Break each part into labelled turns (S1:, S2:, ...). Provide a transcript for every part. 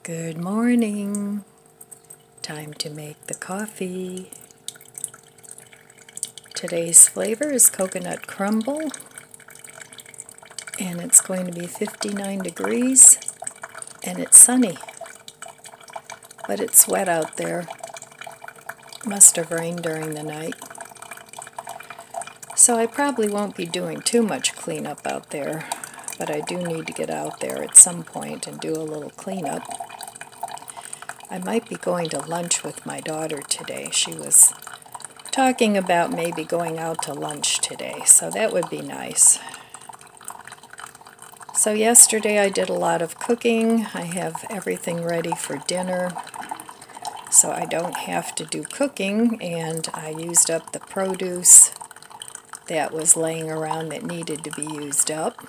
S1: Good morning. Time to make the coffee. Today's flavor is coconut crumble, and it's going to be 59 degrees, and it's sunny, but it's wet out there. Must have rained during the night. So I probably won't be doing too much cleanup out there, but I do need to get out there at some point and do a little cleanup. I might be going to lunch with my daughter today. She was talking about maybe going out to lunch today, so that would be nice. So yesterday I did a lot of cooking. I have everything ready for dinner, so I don't have to do cooking, and I used up the produce that was laying around that needed to be used up.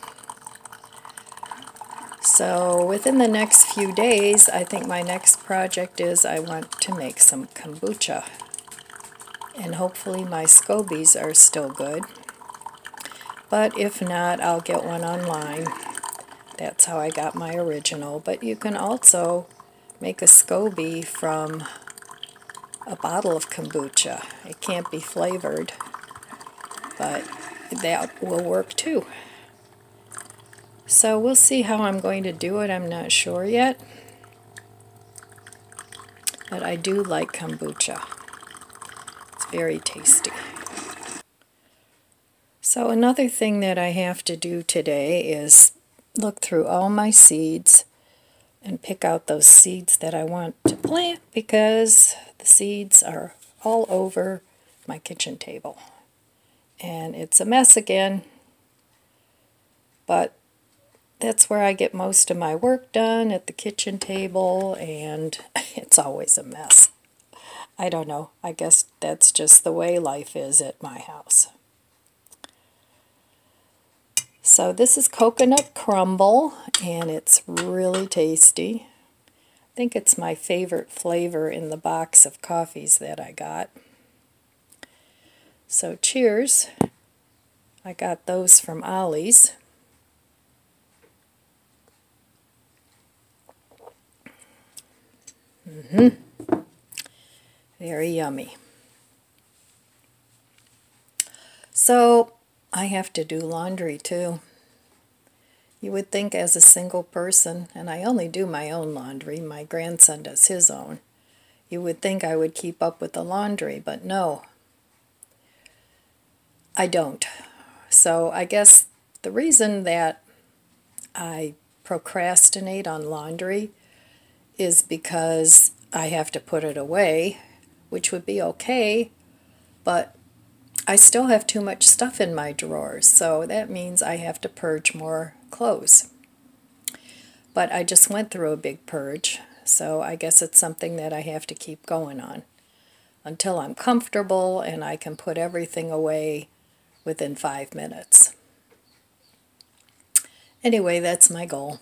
S1: So within the next few days, I think my next project is I want to make some kombucha. And hopefully my scobies are still good. But if not, I'll get one online. That's how I got my original. But you can also make a SCOBY from a bottle of kombucha. It can't be flavored, but that will work too. So we'll see how I'm going to do it. I'm not sure yet. But I do like kombucha. It's very tasty. So another thing that I have to do today is look through all my seeds and pick out those seeds that I want to plant, because the seeds are all over my kitchen table. And it's a mess again, but that's where I get most of my work done, at the kitchen table, and it's always a mess. I don't know. I guess that's just the way life is at my house. So this is coconut crumble, and it's really tasty. I think it's my favorite flavor in the box of coffees that I got. So cheers. I got those from Ollie's. Very yummy. So I have to do laundry too. You would think as a single person, and I only do my own laundry, my grandson does his own, you would think I would keep up with the laundry, but no, I don't. So I guess the reason that I procrastinate on laundry is because I have to put it away, which would be okay, but I still have too much stuff in my drawers, so that means I have to purge more clothes. But I just went through a big purge, so I guess it's something that I have to keep going on until I'm comfortable and I can put everything away within 5 minutes. Anyway, that's my goal.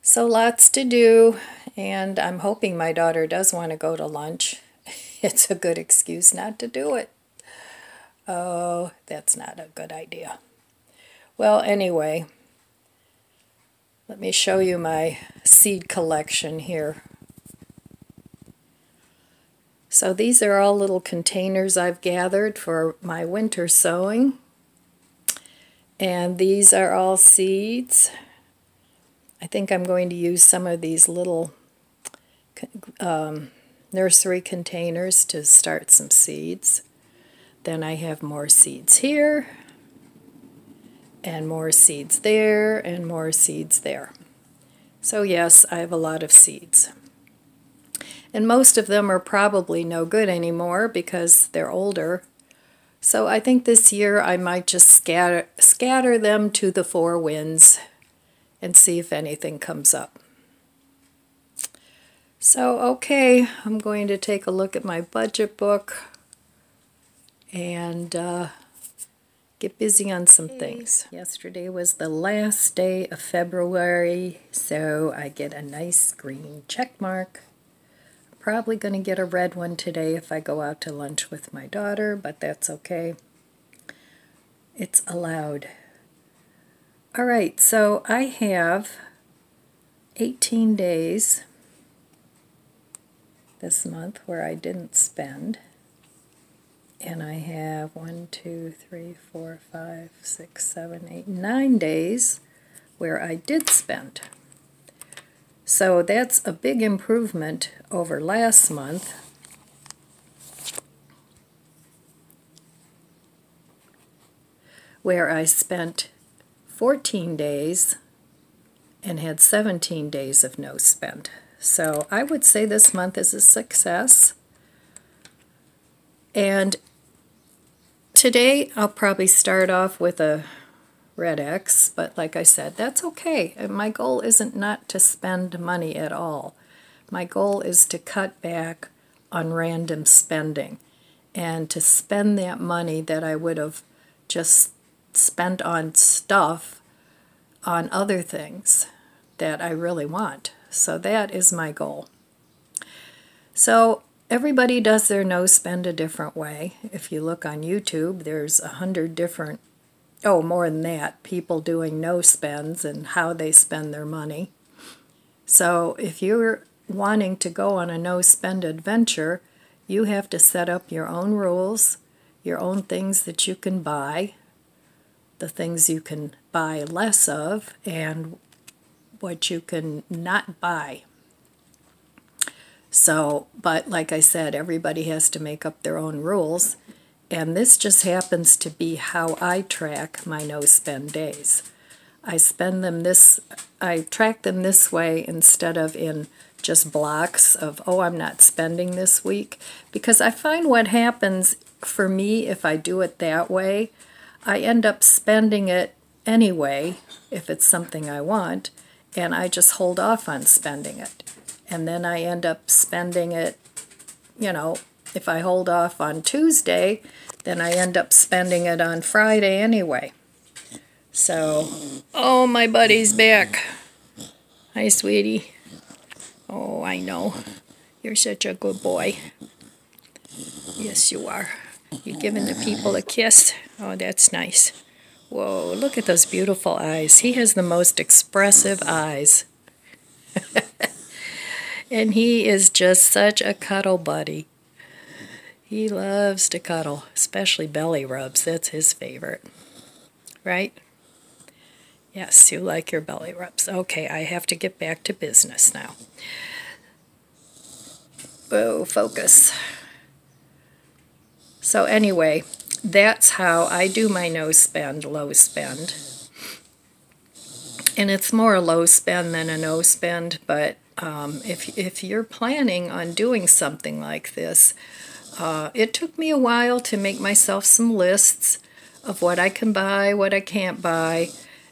S1: So lots to do, and I'm hoping my daughter does want to go to lunch. It's a good excuse not to do it. Oh, that's not a good idea. Well, anyway, let me show you my seed collection here. So these are all little containers I've gathered for my winter sowing. And these are all seeds. I think I'm going to use some of these little nursery containers to start some seeds. Then I have more seeds here, and more seeds there, and more seeds there. So yes, I have a lot of seeds. And most of them are probably no good anymore because they're older. So I think this year I might just scatter them to the four winds and see if anything comes up. So okay, I'm going to take a look at my budget book and get busy on some things. Yesterday was the last day of February, so I get a nice green check mark. I'm probably going to get a red one today if I go out to lunch with my daughter, but that's okay. It's allowed. Alright, so I have 18 days this month where I didn't spend. And I have 1, 2, 3, 4, 5, 6, 7, 8, 9 days where I did spend. So that's a big improvement over last month. Where I spent 14 days and had 17 days of no spend. So I would say this month is a success. And today I'll probably start off with a red X, but like I said, that's okay. My goal isn't not to spend money at all. My goal is to cut back on random spending and to spend that money that I would have just spent on stuff on other things that I really want. So that is my goal. So everybody does their no spend a different way. If you look on YouTube, there's 100 different, oh, more than that, people doing no spends and how they spend their money. So if you're wanting to go on a no spend adventure, you have to set up your own rules, your own things that you can buy, the things you can buy less of, and what you can not buy. So, but like I said, everybody has to make up their own rules, and this just happens to be how I track my no-spend days. I track them this way instead of in just blocks of, oh, I'm not spending this week, because I find what happens for me if I do it that way, I end up spending it anyway if it's something I want, and I just hold off on spending it. And then I end up spending it, you know, if I hold off on Tuesday, then I end up spending it on Friday anyway. So, oh, my buddy's back. Hi, sweetie. Oh, I know. You're such a good boy. Yes, you are. You giving the people a kiss? Oh, that's nice. Whoa, look at those beautiful eyes. He has the most expressive eyes. And he is just such a cuddle buddy. He loves to cuddle, especially belly rubs. That's his favorite. Right? Yes, you like your belly rubs. Okay, I have to get back to business now. Whoa, focus. So anyway, that's how I do my no spend, low spend. And it's more a low spend than a no spend, but if you're planning on doing something like this, it took me a while to make myself some lists of what I can buy, what I can't buy,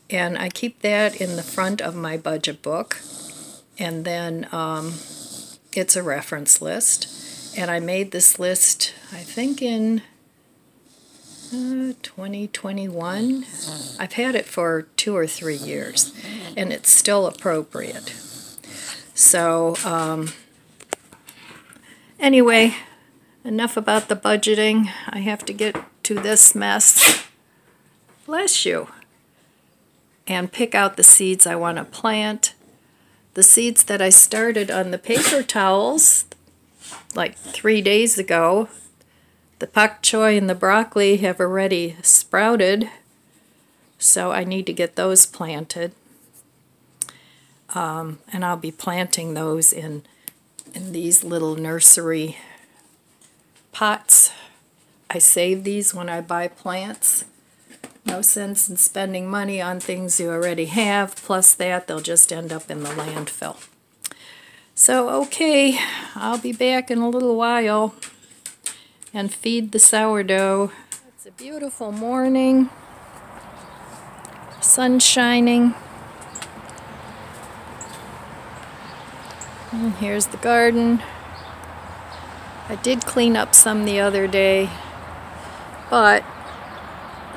S1: and I keep that in the front of my budget book, and then it's a reference list. And I made this list, I think in 2021. I've had it for 2 or 3 years, and it's still appropriate. So, anyway, enough about the budgeting. I have to get to this mess. Bless you. And pick out the seeds I want to plant. The seeds that I started on the paper towels like 3 days ago, the pak choi and the broccoli have already sprouted, so I need to get those planted. And I'll be planting those in these little nursery pots. I save these when I buy plants. No sense in spending money on things you already have, plus that they'll just end up in the landfill. So, okay, I'll be back in a little while and feed the sourdough. It's a beautiful morning, sun shining. And here's the garden. I did clean up some the other day, but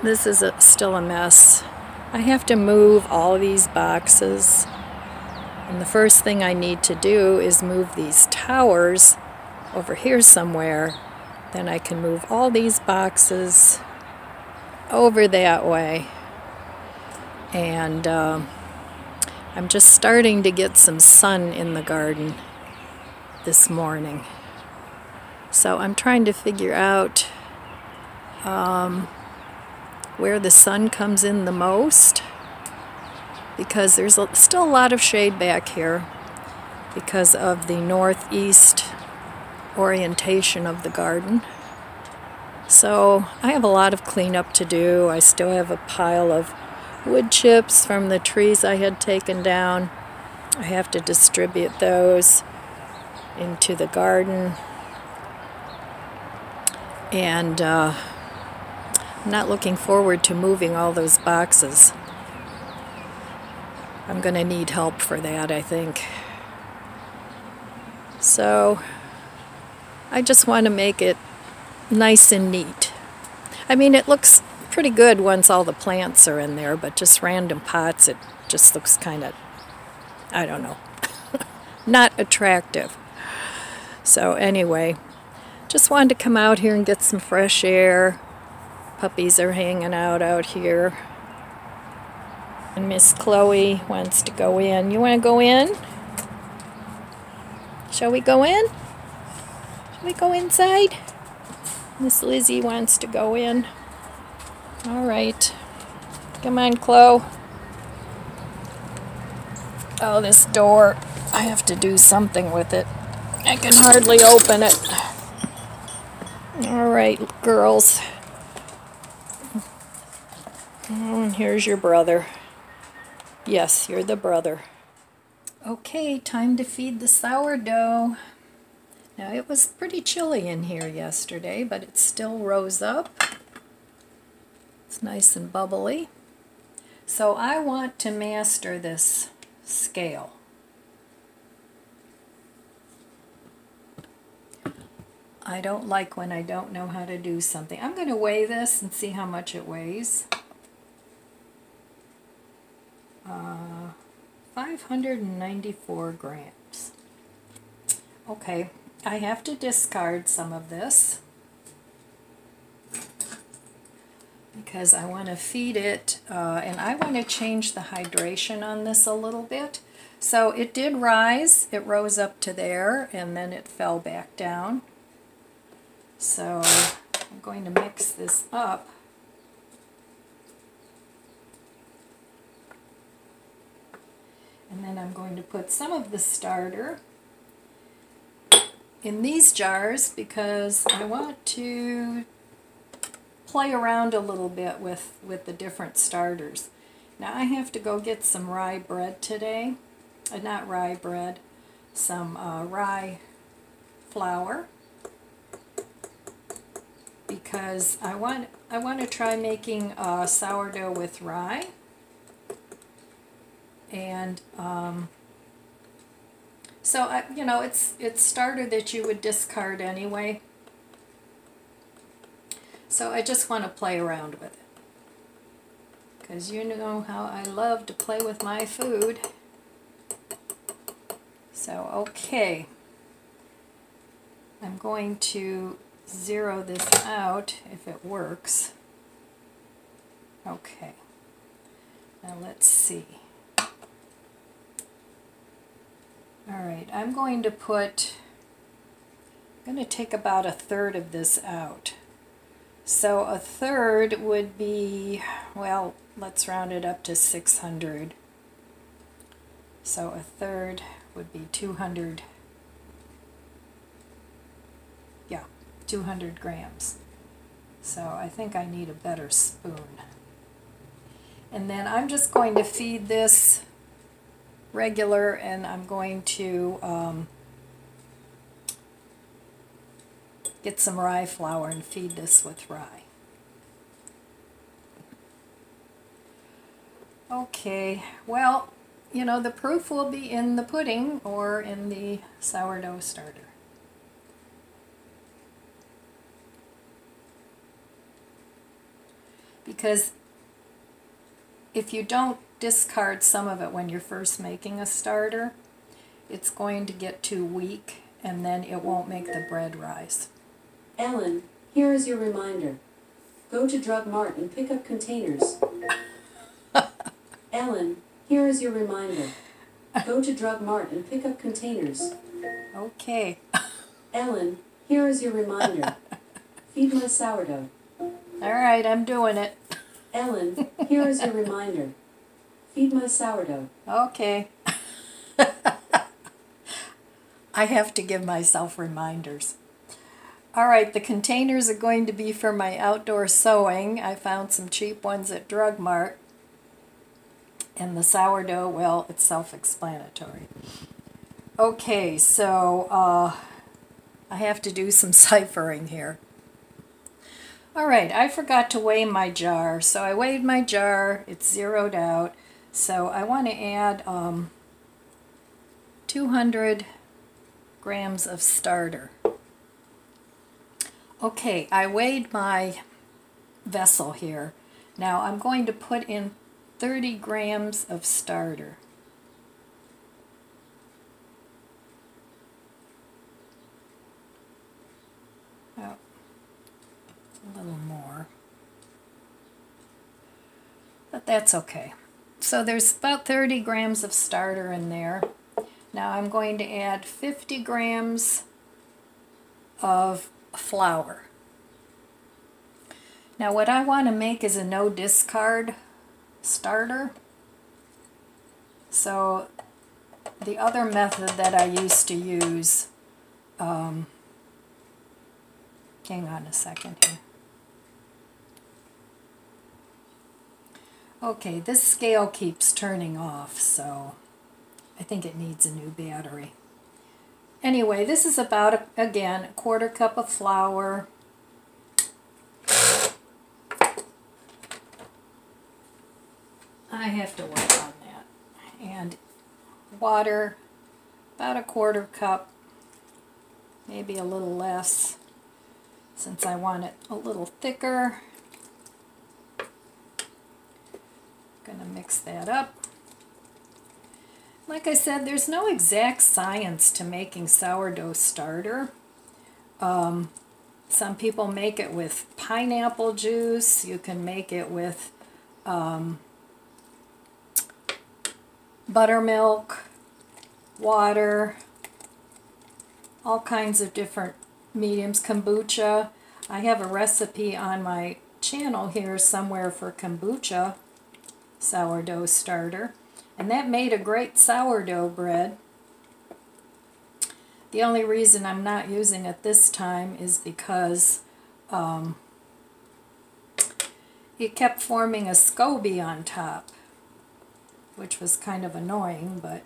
S1: this is still a mess. I have to move all these boxes. And the first thing I need to do is move these towers over here somewhere. Then I can move all these boxes over that way. And I'm just starting to get some sun in the garden this morning. So I'm trying to figure out where the sun comes in the most, because there's still a lot of shade back here because of the northeast orientation of the garden. So I have a lot of cleanup to do. I still have a pile of wood chips from the trees I had taken down. I have to distribute those into the garden. And I'm not looking forward to moving all those boxes. I'm going to need help for that, I think. So I just want to make it nice and neat. I mean, it looks pretty good once all the plants are in there, but just random pots, it just looks kind of, I don't know, not attractive. So anyway, just wanted to come out here and get some fresh air. Puppies are hanging out here. And Miss Chloe wants to go in. You want to go in? Shall we go in? Shall we go inside? Miss Lizzie wants to go in. All right. Come on, Chloe. Oh, this door. I have to do something with it. I can hardly open it. All right, girls. And here's your brother. Yes, you're the brother. Okay, time to feed the sourdough. Now, it was pretty chilly in here yesterday, but it still rose up. It's nice and bubbly. So I want to master this scale. I don't like when I don't know how to do something. I'm going to weigh this and see how much it weighs. 594 grams. Okay, I have to discard some of this because I want to feed it, and I want to change the hydration on this a little bit. So it did rise. It rose up to there, and then it fell back down. So I'm going to mix this up. And then I'm going to put some of the starter in these jars because I want to play around a little bit with the different starters. Now I have to go get some rye bread today. Not rye bread, some rye flour, because I want to try making sourdough with rye. And so you know, it's starter that you would discard anyway. So I just want to play around with it, because you know how I love to play with my food. So okay, I'm going to zero this out if it works. Okay, now let's see. Alright, I'm going to take about 1/3 of this out. So 1/3 would be, well, let's round it up to 600. So 1/3 would be 200, yeah, 200 grams. So I think I need a better spoon. And then I'm just going to feed this regular, and I'm going to get some rye flour and feed this with rye. Okay, well, you know, the proof will be in the pudding or in the sourdough starter. Because if you don't discard some of it when you're first making a starter, it's going to get too weak, and then it won't make the bread rise.
S2: Ellen, here is your reminder. Go to Drug Mart and pick up containers. Ellen, here is your reminder. Go to Drug Mart and pick up containers.
S1: Okay.
S2: Ellen, here is your reminder. Feed my sourdough.
S1: All right, I'm doing it.
S2: Ellen, here is your reminder. Feed my sourdough.
S1: Okay. I have to give myself reminders. All right, the containers are going to be for my outdoor sewing. I found some cheap ones at Drug Mart. And the sourdough, well, it's self-explanatory. Okay, so I have to do some ciphering here. All right, I forgot to weigh my jar. So I weighed my jar. It's zeroed out. So I want to add 200 grams of starter. Okay, I weighed my vessel here. Now I'm going to put in 30 grams of starter. Oh, a little more. But that's okay. So there's about 30 grams of starter in there. Now I'm going to add 50 grams of flour. Now what I want to make is a no discard starter. So the other method that I used to use, hang on a second here. Okay, this scale keeps turning off, so I think it needs a new battery. Anyway, this is about, again, a quarter cup of flour. I have to work on that. And water, about a quarter cup, maybe a little less, since I want it a little thicker. Gonna mix that up. Like I said, there's no exact science to making sourdough starter. Some people make it with pineapple juice. You can make it with buttermilk, water, all kinds of different mediums. Kombucha. I have a recipe on my channel here somewhere for kombucha sourdough starter, and that made a great sourdough bread. The only reason I'm not using it this time is because it kept forming a SCOBY on top, which was kind of annoying, but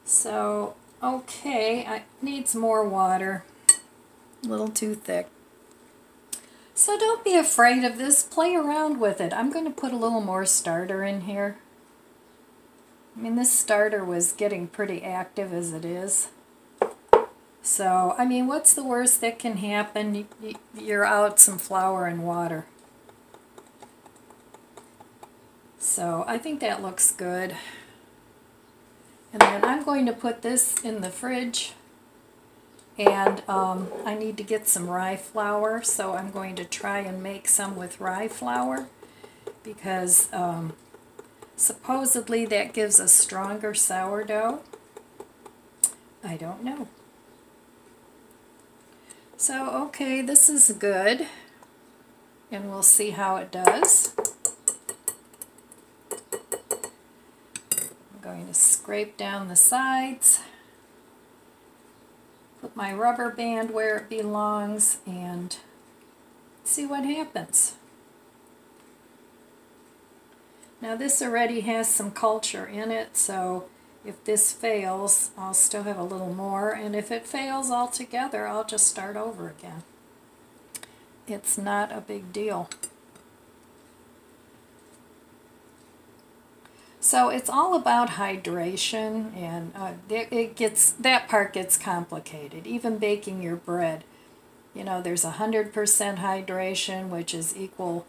S1: so okay, it needs more water, a little too thick. So don't be afraid of this, play around with it. I'm going to put a little more starter in here. I mean, this starter was getting pretty active as it is. So, I mean, what's the worst that can happen? You're out some flour and water. So, I think that looks good. And then I'm going to put this in the fridge. And I need to get some rye flour, so I'm going to try and make some with rye flour because supposedly that gives a stronger sourdough. I don't know. So, okay, this is good, and we'll see how it does. I'm going to scrape down the sides. Put my rubber band where it belongs and see what happens. Now this already has some culture in it, so if this fails, I'll still have a little more, and if it fails altogether, I'll just start over again. It's not a big deal. So it's all about hydration, and that part gets complicated. Even baking your bread, you know, there's 100% hydration, which is equal.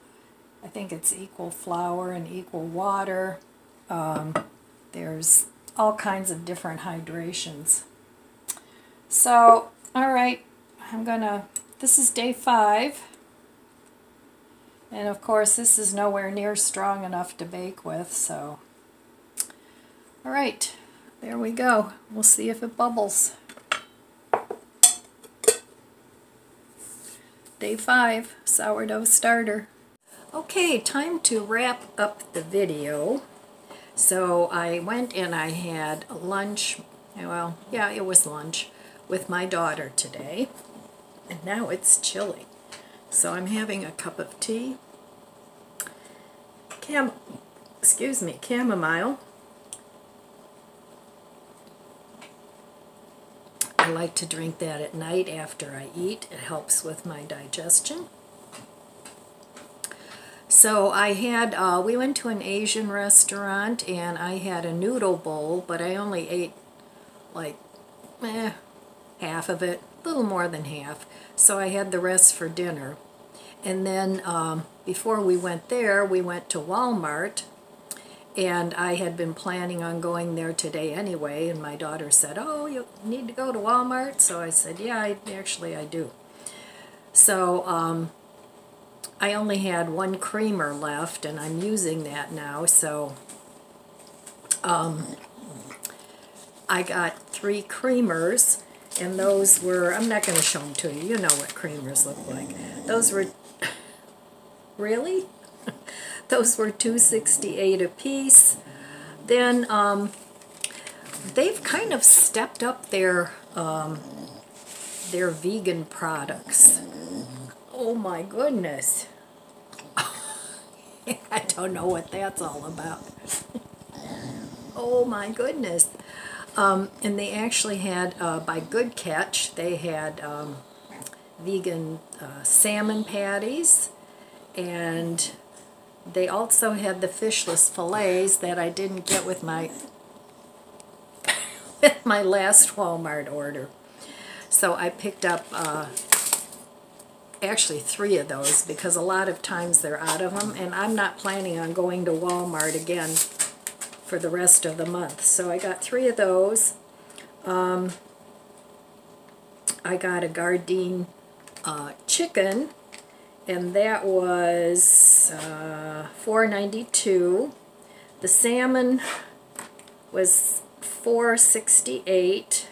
S1: I think it's equal flour and equal water. There's all kinds of different hydrations. So, all right, this is day 5. And of course this is nowhere near strong enough to bake with, so. Alright, there we go. We'll see if it bubbles. Day 5, sourdough starter. Okay, time to wrap up the video. So I went and I had lunch, well, yeah, it was lunch, with my daughter today. And now it's chilly. So I'm having a cup of tea. Chamomile. I like to drink that at night after I eat. It helps with my digestion. So I had, we went to an Asian restaurant and I had a noodle bowl, but I only ate like half of it, a little more than half. So I had the rest for dinner. And then before we went there, we went to Walmart, and I had been planning on going there today anyway, and my daughter said, oh, you need to go to Walmart? So I said, yeah, actually I do. So I only had one creamer left, and I'm using that now, so I got 3 creamers, and those were, I'm not going to show them to you, you know what creamers look like. Those were, really? Those were $2.68 a piece. Then they've kind of stepped up their vegan products. Oh my goodness. I don't know what that's all about. Oh my goodness. And they actually had, by Good Catch, they had vegan salmon patties, and they also had the fishless fillets that I didn't get with my my last Walmart order. So I picked up actually 3 of those, because a lot of times they're out of them, and I'm not planning on going to Walmart again for the rest of the month. So I got 3 of those. I got a Gardein chicken, and that was $4.92. The salmon was $4.68.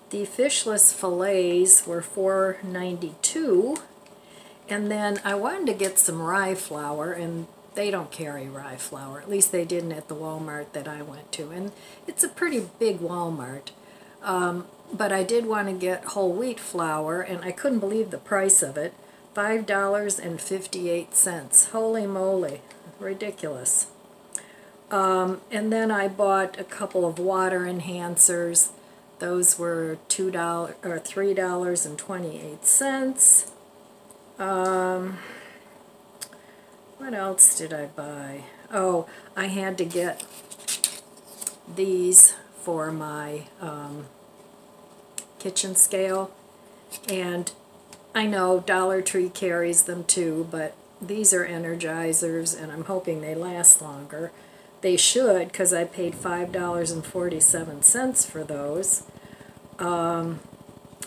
S1: The fishless fillets were $4.92. And then I wanted to get some rye flour, and they don't carry rye flour. At least they didn't at the Walmart that I went to. And it's a pretty big Walmart. But I did want to get whole wheat flour, and I couldn't believe the price of it. $5.58. Holy moly. Ridiculous. And then I bought a couple of water enhancers. Those were $2 or $3.28. What else did I buy? Oh, I had to get these for my kitchen scale, and I know Dollar Tree carries them too, but these are Energizers, and I'm hoping they last longer. They should, because I paid $5.47 for those.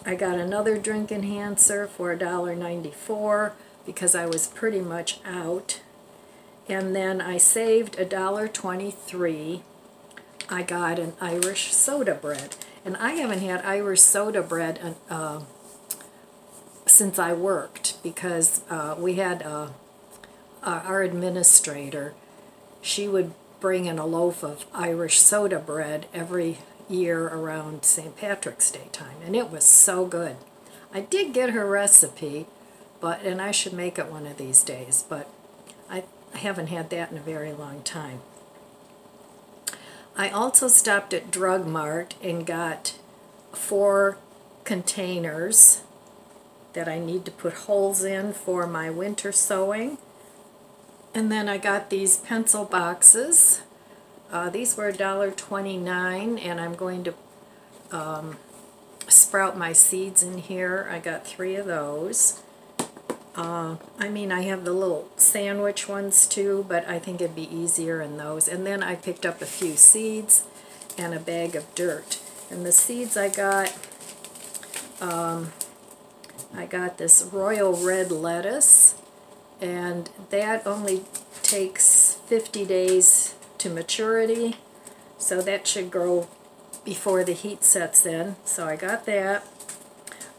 S1: I got another drink enhancer for $1.94 because I was pretty much out. And then I saved $1.23. I got an Irish soda bread. And I haven't had Irish soda bread since I worked, because we had our administrator. She would bring in a loaf of Irish soda bread every year around St. Patrick's Day time, and it was so good. I did get her recipe, and I should make it one of these days, but I haven't had that in a very long time. I also stopped at Drug Mart and got 4 containers that I need to put holes in for my winter sewing. And then I got these pencil boxes. These were $1.29, and I'm going to sprout my seeds in here. I got 3 of those. I mean, I have the little sandwich ones too, but I think it'd be easier in those. And then I picked up a few seeds and a bag of dirt. And the seeds I got, I got this royal red lettuce, and that only takes 50 days to maturity, so that should grow before the heat sets in. So I got that.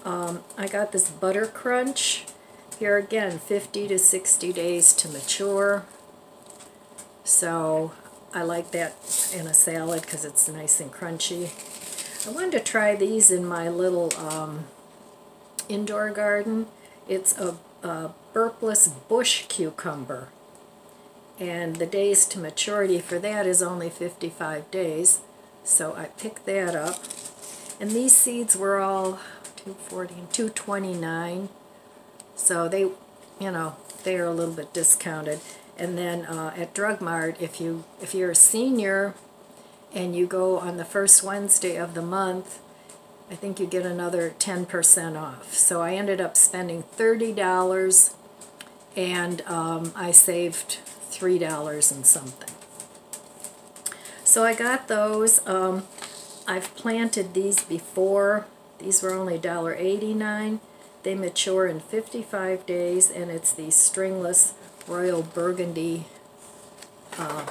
S1: I got this butter crunch. Here again, 50 to 60 days to mature. So I like that in a salad because it's nice and crunchy. I wanted to try these in my little indoor garden. It's a burpless bush cucumber, and the days to maturity for that is only 55 days. So I picked that up, and these seeds were all $2.40 and $2.29. So they, they are a little bit discounted. And then at Drug Mart, if you're a senior and you go on the first Wednesday of the month, I think you get another 10% off. So I ended up spending $30, and I saved $3 and something. So I got those. I've planted these before. These were only $1.89. They mature in 55 days, and it's these stringless royal burgundy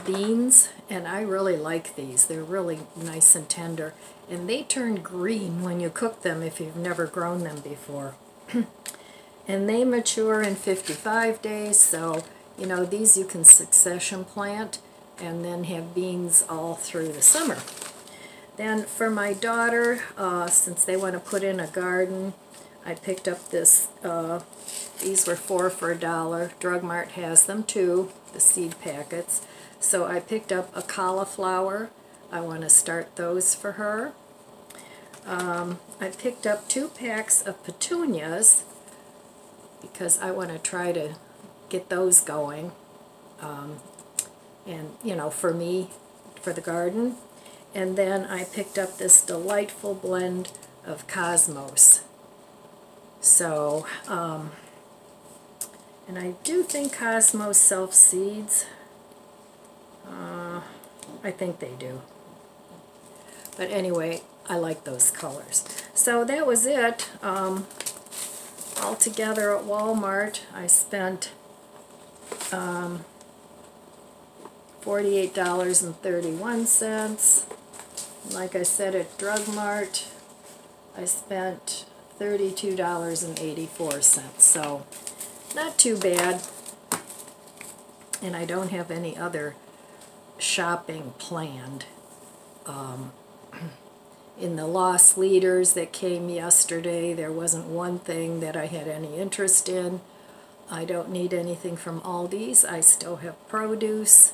S1: beans, and I really like these. They're really nice and tender, and they turn green when you cook them if you've never grown them before. And they mature in 55 days, so these you can succession plant and then have beans all through the summer. Then for my daughter, since they want to put in a garden, I picked up this, these were 4 for $1. Drug Mart has them too, the seed packets. So I picked up a cauliflower. I want to start those for her. I picked up 2 packs of petunias because I want to try to get those going. And, for me, for the garden. And then I picked up this delightful blend of Cosmos. So, and I do think Cosmos self-seeds. I think they do. But anyway, I like those colors. So that was it. Altogether at Walmart, I spent $48.31. Like I said, at Drug Mart, I spent $32.84. So not too bad. And I don't have any other shopping planned. In the lost leaders that came yesterday, there wasn't one thing that I had any interest in. I don't need anything from Aldi's. I still have produce.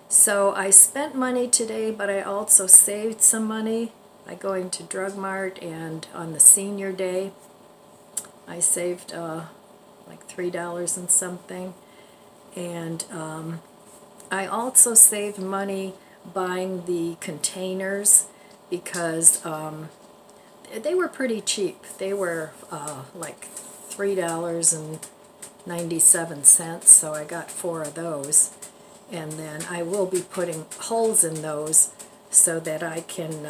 S1: So I spent money today, but I also saved some money by going to Drug Mart, and on the senior day I saved like $3 and something. And I also saved money buying the containers because they were pretty cheap. They were like $3.97, so I got 4 of those. And then I will be putting holes in those so that I can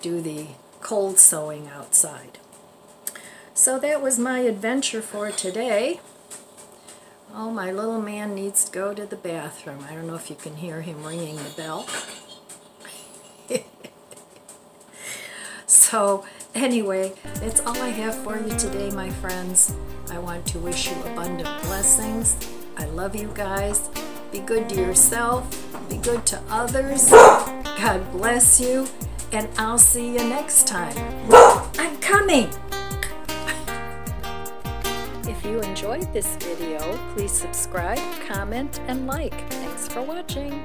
S1: do the cold sewing outside. So that was my adventure for today. Oh, my little man needs to go to the bathroom. I don't know if you can hear him ringing the bell. So anyway, that's all I have for you today, my friends. I want to wish you abundant blessings. I love you guys. Be good to yourself. Be good to others. God bless you. And I'll see you next time. I'm coming! If you enjoyed this video, please subscribe, comment, and like. Thanks for watching.